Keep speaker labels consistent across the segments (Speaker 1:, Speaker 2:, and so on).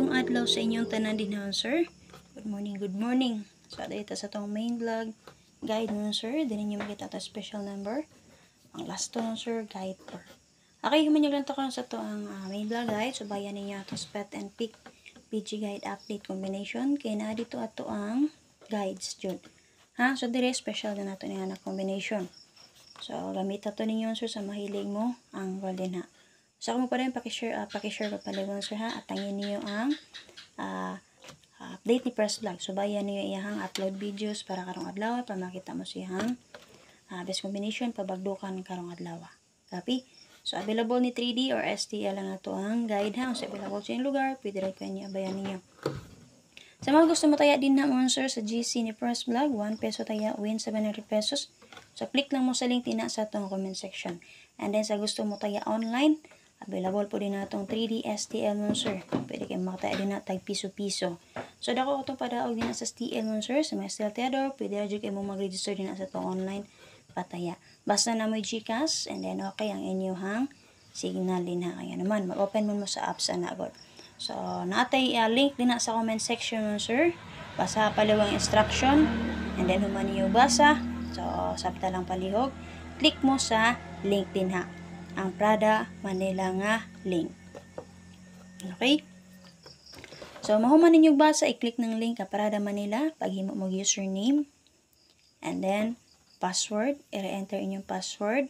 Speaker 1: Maayong adlaw sa inyong tanan din ha, sir. Good morning, good morning. So, dito sa tong main vlog, guide mo, sir. Din ninyo makita ito special number. Ang last to, sir, guide for. Okay, human lang to ko sa to ang main vlog, guide. So, bayan ninyo ito spot and pick PG guide update combination. Kaya na dito ato ang guides, Jud. Ha? So, dire special na nato nga na combination. So, gamit ito ninyo, sir, sa mahilig mo ang golden ha. So, kung mo pa rin, pakishare ka pala, sir, ha? At tangin niyo ang update ni Press Vlog. So, bayan niyo iyang upload videos para karong adlaw, para makita mo siyang best combination, pabagdukan karong adlaw. Copy? So, available ni 3D or STL lang na ito ang guide, ha? So, available sa inyong lugar, pwede rin kayo niya, bayan niyo. Sa mga gusto mo taya din na mo, sir, sa GC ni Press Vlog, 1 peso taya, win 700 pesos. So, click lang mo sa link tina sa itong comment section. And then, sa gusto mo taya online, available po din na itong 3D STL mo, sir. Pwede kayo makataya din na tag piso-piso. So, dako itong padaog din na sa STL mo, sir. Sa mga STL Theodore, pwede rin kayo mo mag-register din na sa itong online pataya. Basta na mo GCash, and then okay ang inyong signal din ha. Kaya naman, mag-open mo sa apps na agad. So, natay link din na sa comment section mo, sir. Basa paliwang instruction, and then human niyo basa. So, sabta lang palihog. Click mo sa link din ha. Ang Prada Manila nga link. Okay? So, mahuman ninyong basa, i-click ng link ka Prada Manila, paghimo mo username, and then, password, i-enter inyong password,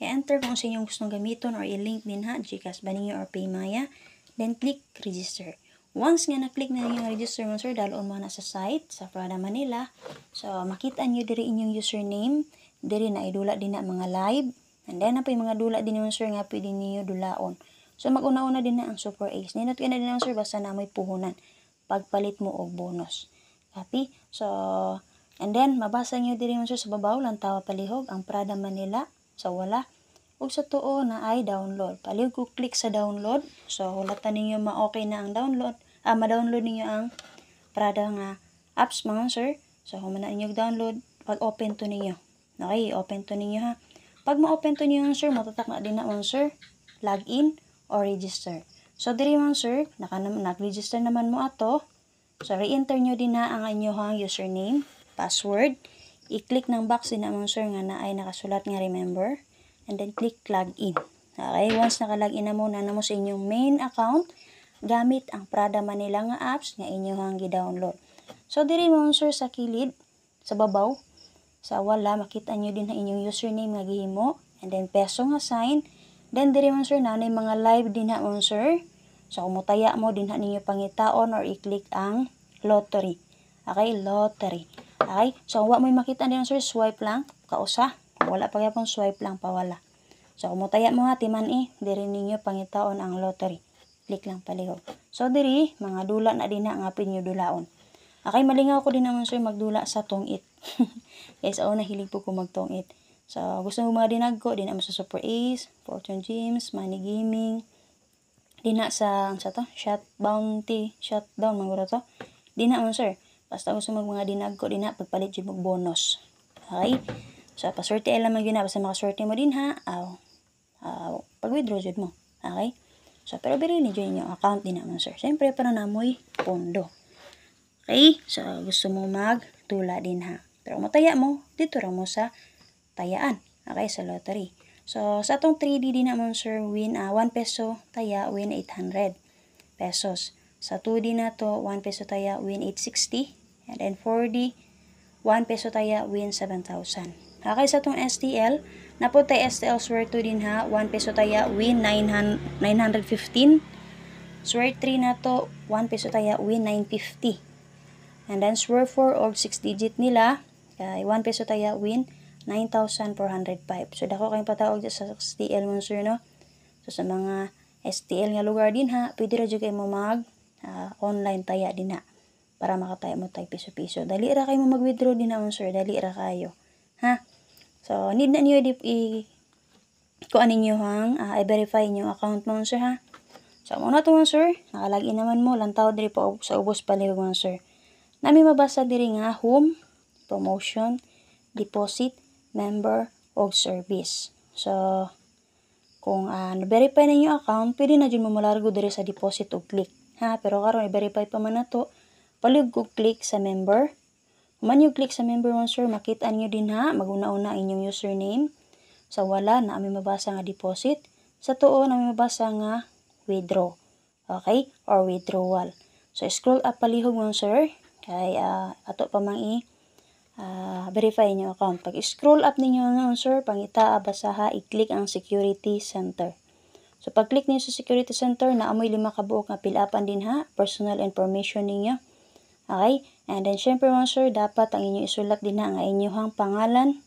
Speaker 1: i-enter kung sa inyong gustong gamiton or i-link din ha, GCash ba ninyo or Paymaya, then click register. Once nga na-click na ninyong register mo, sir, daloon mo na sa site, sa Prada Manila, so, makita nyo diri inyong username, diri na idula din na mga live, and then, na po yung mga dula din naman, sir, nga pwede niyo dulaon. So, mag-una-una din na ang Super Ace. Ninot ka na din naman, sir, basta na may puhunan. Pagpalit mo og bonus. Copy? So, and then, mabasa nyo din naman, sir, sa babaw, lang tawa palihog, ang Prada Manila. So, wala. Ug sa tuo na ay download. Palihog ko click sa download. So, hulatan ninyo ma-okay na ang download. Ma-download ninyo ang Prada nga apps, mga, sir. So, kung na ninyo download, pag-open to ninyo. Okay, open to ninyo, ha. Pag ma-open to niyo, sir, matatak na din na, sir, login or register. So, diri man, sir, nag-register naman mo ato. So, re-enter nyo din na ang inyong username, password. I-click ng box din na, sir, nga na ay nakasulat nga remember. And then, click login. Okay, once naka-login na mo sa inyong main account, gamit ang Prada Manila nga apps nga inyong gi-download. So, diri mo, sir, sa kilid, sa babaw, sa wala, makita nyo din na inyong username nga gihimo, and then peso nga sign, then diri man, sir, nanay mga live din na mo, sir. So, kumutaya mo din na ninyo pangitaon or i-click ang lottery. Okay, lottery. Okay, so wa mo makita din, sir, swipe lang, kausa. Wala pa gyapon swipe lang, pawala. So, kumutaya mo ha, timan diri ninyo pangitaon ang lottery. Click lang palihog. So, diri, mga dula na din na nga pinyo dulaon. Okay, malingaw ko din naman, sir, magdula sa tungit. Guys, una hilig po ko magtungit. So, gusto mo mga dinagko, din naman sa Super Ace, Fortune Gems, Money Gaming, din na sa to, Shot Bounty, Shutdown, mga to. Din na mo, sir. Basta gusto mo mga dinagko, din na, pagpalit yung bonus. Okay? So, paswerte lang mag yun na, basta makaswerte mo din ha, pag-withdraw dyan mo. Okay? So, pero biri ni dyan yung account din naman, sir. Siyempre, para namoy pondo. Okay? So, gusto mo magtula din ha. Pero mataya mo, dito lang mo sa tayaan. Okay, sa lottery. So, sa itong 3D din naman, sir, win 1 peso taya, win 800 pesos. Sa 2D na to, 1 peso taya, win 860. And then 4D, 1 peso taya, win 7,000. Okay, sa itong STL, napunta STL swear 2 din ha, 1 peso taya, win 915. Swear 3 na to, 1 peso taya, win 950. And then swear 4 og 6 digit nila, 1 peso taya, win 9,405. So, dako kayong patawag sa STL mo, sir, no? So, sa mga STL nga lugar din ha, pwede rin kayo mo online taya din ha, para makataya mo tayo piso-piso. Dali ra kayo mo mag-withdraw din na, sir, dali ra kayo. Ha? So, need na niyo kuan ninyo i-verify niyo account mo, sir, ha? So, muna to, sir, nakalagin naman mo, lantaw diri po sa ubos palihog, sir. Nami mabasa diri nga home, promotion, deposit, member, o service. So, kung na-verify na yung account, pwede na dyan mo malargo diri sa deposit o click. ha, pero karon i-verify pa man nato, palihog kog click sa member. Man yung click sa member mo sir, makita niyo din ha, maguna-una inyong username. Sa wala na ami mabasa nga deposit, sa tuo na ami mabasa nga withdraw. Okay? Or withdrawal. So scroll up palihog mo sir, kay ato pa mang verify niyo account. Pag scroll up ninyo nga sir, pangita basaha, i-click ang security center. So pag click niyo sa security center, naamoy 5 ka buok nga fill-upan din ha, personal information ninyo. Okay? And then syempre mga sir, dapat ang inyo isulat din ha nga inyong pangalan.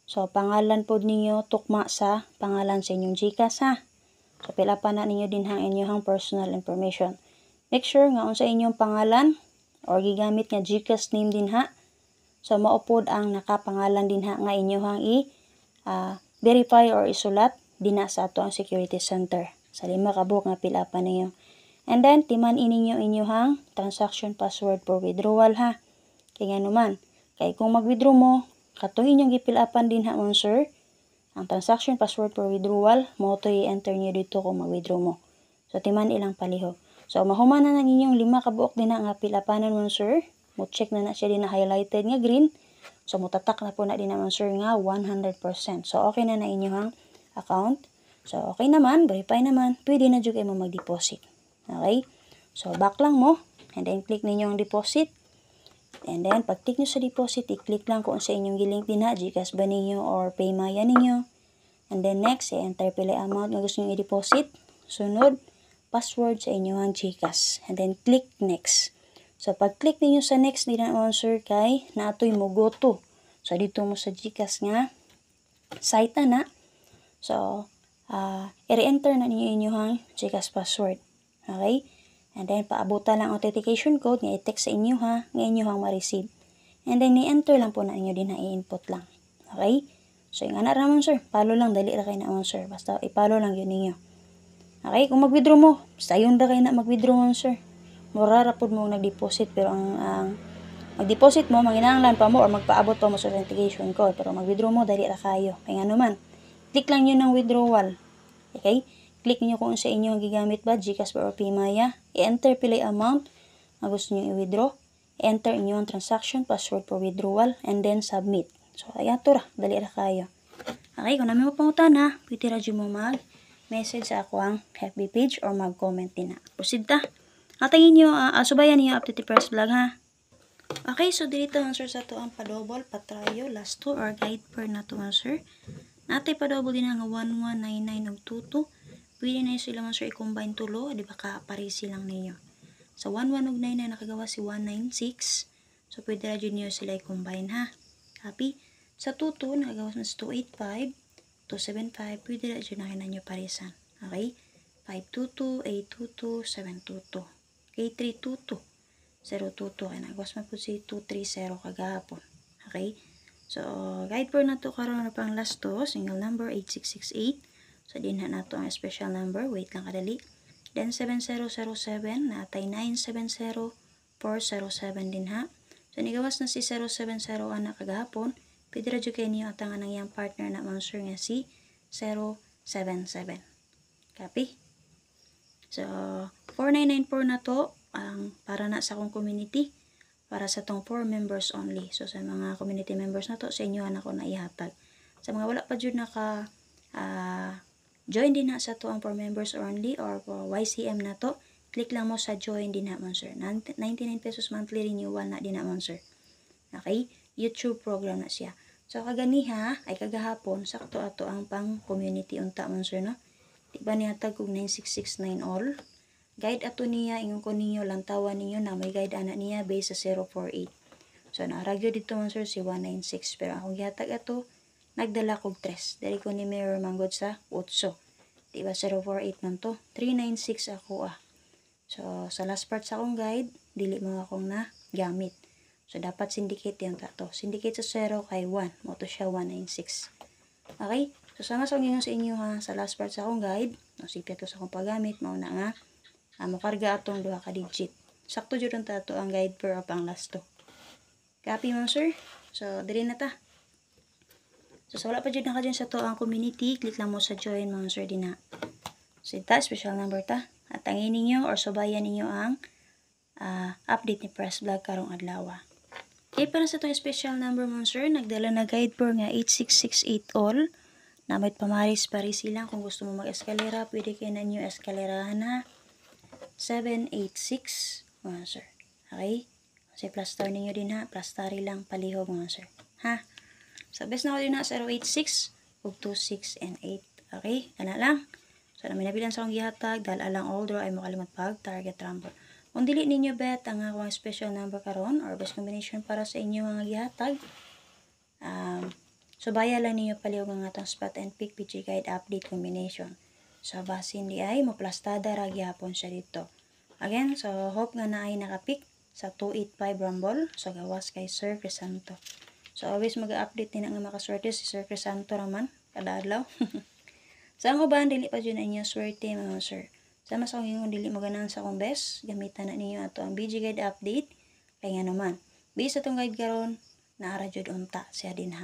Speaker 1: So pangalan po ninyo tukma sa pangalan sa inyong GCash ha. So fill-upan na ninyo din ang inyong personal information. Make sure nga unsa inyong pangalan or gigamit nga GCash name din ha. So maupod ang nakapangalan din ha nga inyong verify or isulat din sa ato ang security center. Sa 5 ka buok nga fill-upan ninyo. And then, timan ininyo inyong transaction password for withdrawal ha. Kaya nga naman, kay kung mag-withdraw mo, katong inyong gipilapan din ha mon sir, ang transaction password for withdrawal, mo to i-enter nyo dito kung mag-withdraw mo. So, timan ilang palihog. So, mahuman na inyong 5 ka buok din nga pilapanan mon sir. Mo check na siya din na highlighted nga green. So, mutatak na po na din naman sir nga 100%. So, okay na inyong account. So, okay naman, verify naman, pwede na dyan kayo mo mag-deposit. Okay? So, back lang mo. And then, click ninyo ang deposit. And then, pag click nyo sa deposit, i-click lang kung sa inyong gilink din ha, GCash ba ninyo or Paymaya ninyo. And then, next, i-enter pila amount na gusto nyo i-deposit. Sunod, password sa inyong GCash. And then, click next. So, pag click ninyo sa next, di na answer kay na ito'y mo go to. So, dito mo sa GCash nga, site na. So, i-re-enter na ninyo inyong GCash password. Okay? And then, paabutan lang authentication code nga i-text sa inyo ha, nga inyo ma-receive. And then, i-enter lang po na inyo din i-input lang. Okay? So, yung anak naman sir, follow lang, dali ra kayo na sir. Basta, i-follow lang yun ninyo. Okay? Kung mag-withdraw mo, basta yun ra kayo na mag-withdraw mo sir. Mura rapod mo nag-deposit, pero ang mag-deposit mo, manginahanglan pa mo or magpaabot pa mo sa authentication code. Pero mag-withdraw mo, dali ra kayo. Kaya nga naman, click lang yun ng withdrawal. Okay? Click niyo kung sa inyo ang gigamit ba, GCash ba or Paymaya. I-enter pila amount na gusto niyo i-withdraw. I-enter inyo ang transaction, password for withdrawal, and then submit. So, kaya ito ra. Dali ra kayo. Okay, kung namin mo pangutan ha, pwede ra dyan mo mag-message sa ako ang FB page or mag-comment din na. Proceed ta. Atangin nyo, subayan niyo update first vlog ha. Okay, so dito ang sir sa to ang padouble, patrayo, last 2 or guide per na to ang sir. Natay padouble din nga 1199 og 22. Pwede na sila man sir i-combine tulo, di ba ka-parisi lang ninyo. Sa 1199 na nakagawa si 196. So pwede ra jud niyo sila i-combine ha. Copy. Sa 22 nakagawa sa 285, 275, pwede ra jud na kinanyo parisan. Okay? 522, 822, 722. Okay, 322, 022 kay nagwas man pud si 230 kagahapon. Okay? So guide per na to karon na pang last to, single number 8668. So, dinha na ito ang special number. Wait lang kadali. Then, 7007 na atay 970407 din ha. So, nigawas na si 070 na kagahapon. Pwede radyo kayo niyo atangan ng iyang partner na monster nga si 077. Copy? So, 4994 na to ang para na sa akong community. Para sa tong 4 members only. So, sa mga community members na to, sa inyo ako na ihatag. Sa mga wala pa dyan join din na sa to ang for members only or for YCM na to. Click lang mo sa join din na mo sir. 99 pesos monthly renewal na din na mo sir. Okay? YouTube program na siya. So kaganiha ay kagahapon sakto ato ang pang community unta mo sir no. Di ba niya tag og 9669 all? Guide ato niya ingon ko ninyo lantawan ninyo na may guide ana niya base sa 048. So naaragyo dito mo sir si 196 pero akong gihatag ato nagdala kog 3. Dali ko ni mirror manggod sa 8. Diba 048 man to? 396 ako So, sa last part sa akong guide, dili mo akong na gamit. So, dapat syndicate yung tato. Syndicate sa 0 kay 1. Mo to siya 196. Okay? So, sana sa inyo sa inyo ha, sa last part sa akong guide, sipya to sa akong paggamit, mauna nga, makarga atong 2 ka digit. Sakto dyan ang tato ang guide per pang last to. Copy mo sir? So, dili na ta. So, sa wala pa dyan na ka dyan sa to ang community, click lang mo sa join mga sir din na. So, ita, special number ta. At tangin ninyo or subayan ninyo ang update ni Press Vlog karong adlaw. Okay, para sa itong special number mo, sir, nagdala na guide po nga 8668 all. Na may pamaris-paris silang. Kung gusto mo mag-eskalera, pwede kayo na nyo eskalerahan na 786 mga sir. Okay? Kasi plaster ninyo din ha. Plastari lang palihog mga sir. Ha? So, best na ko din na 086 ug 26 and 8. Okay? Kana lang. So, namin nabilan sa akong gihatag. Dahil alang all draw ay makalimot pag target rumble. Kung dili ninyo bet ang akong special number karon or best combination para sa inyo mga gihatag, subaya lang ninyo palihog ang atong spot and pick PG guide update combination. So, basin di ay maplastada ra gyapon siya dito. Again, so hope nga na ay nakapick sa 285 rumble. So, gawas kay Sir Crisanto. So, always mag-update din nga makaswerte si Sir Crisanto raman kada adlaw. Saan ko ba dili pa dyan inyo swerte mga sir? Sama sa kong dili maganan sa akong best, gamitan na ninyo ato ang BG guide update. Kaya nga naman, based sa itong guide karon, naara jud unta siya din ha.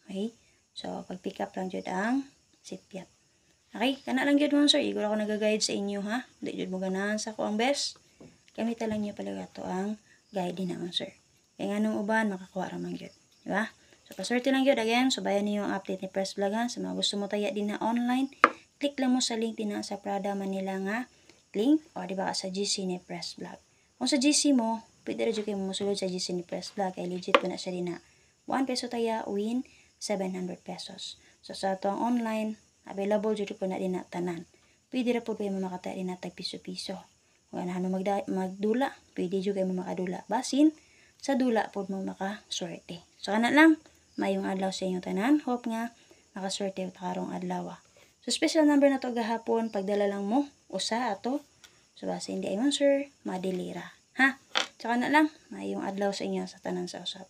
Speaker 1: Okay? So, pag-pick up lang jud ang sipyat. Okay? Kana lang jud mga sir, igor ako nag-guide sa inyo ha. Di jud mo ganahan sa akong best. Gamitan lang niyo pala ato ang guide din naman sir. Kaya nga nung uban, makakuha raman jud. Diba? So, paswerte lang jud again. Subayan niyo ang update ni Press Vlog ha. Sa mga gusto mo taya din na online, click lang mo sa link din na sa Prada Manila nga link o di ba sa GC ni Press Vlog. Kung sa GC mo, pwede rin kayo musulod sa GC ni Press Vlog ay legit po na siya din na 1 peso taya win 700 pesos. So sa atong online, available dito po na din na tanan. Pwede rin po kayo makataya din na tag piso-piso. Kung ganahan mo magdula, pwede dito kayo makadula. Basin, sa dula po mo makaswerte. So kana lang, mayong adlaw sa inyong tanan. Hope nga makaswerte karong adlaw. So, special number na to gahapon, pagdala lang mo, usa ato. So, basta hindi ay sir, madilira. Ha? Tsaka na lang, mayong adlaw sa inyo sa tanan sa usap.